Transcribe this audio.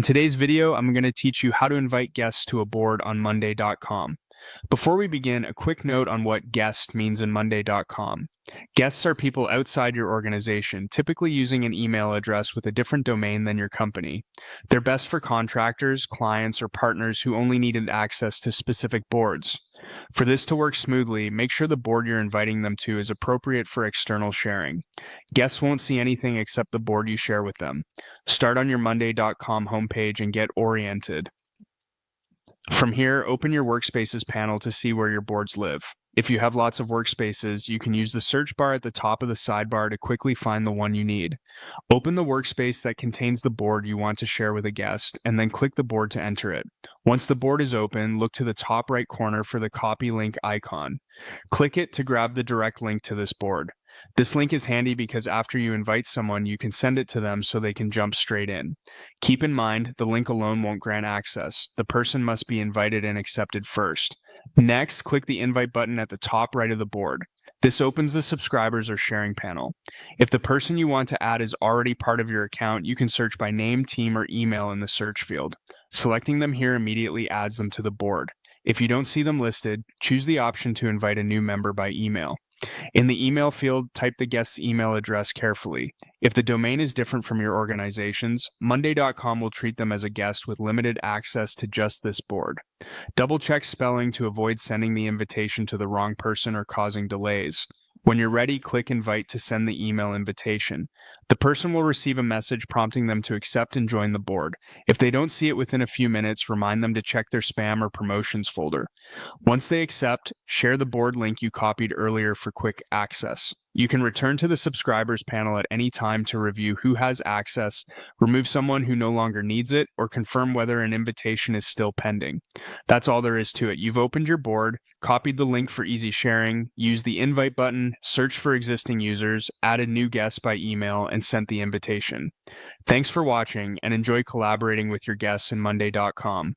today's video, I'm going to teach you how to invite guests to a board on Monday.com. Before we begin, a quick note on what guest means in Monday.com. Guests are people outside your organization, typically using an email address with a different domain than your company. They're best for contractors, clients, or partners who only needed access to specific boards. For this to work smoothly, make sure the board you're inviting them to is appropriate for external sharing. Guests won't see anything except the board you share with them. Start on your Monday.com homepage and get oriented. From here, open your Workspaces panel to see where your boards live. If you have lots of workspaces, you can use the search bar at the top of the sidebar to quickly find the one you need. Open the workspace that contains the board you want to share with a guest, and then click the board to enter it. Once the board is open, look to the top right corner for the copy link icon. Click it to grab the direct link to this board. This link is handy because after you invite someone, you can send it to them so they can jump straight in. Keep in mind, the link alone won't grant access. The person must be invited and accepted first. Next, click the invite button at the top right of the board. This opens the subscribers or sharing panel. If the person you want to add is already part of your account, you can search by name, team, or email in the search field. Selecting them here immediately adds them to the board. If you don't see them listed, choose the option to invite a new member by email. In the email field, type the guest's email address carefully. If the domain is different from your organization's, Monday.com will treat them as a guest with limited access to just this board. Double-check spelling to avoid sending the invitation to the wrong person or causing delays. When you're ready, click Invite to send the email invitation. The person will receive a message prompting them to accept and join the board. If they don't see it within a few minutes, remind them to check their spam or promotions folder. Once they accept, share the board link you copied earlier for quick access. You can return to the subscribers panel at any time to review who has access, remove someone who no longer needs it, or confirm whether an invitation is still pending. That's all there is to it. You've opened your board, copied the link for easy sharing, used the invite button, searched for existing users, added new guests by email, and sent the invitation. Thanks for watching, and enjoy collaborating with your guests in Monday.com.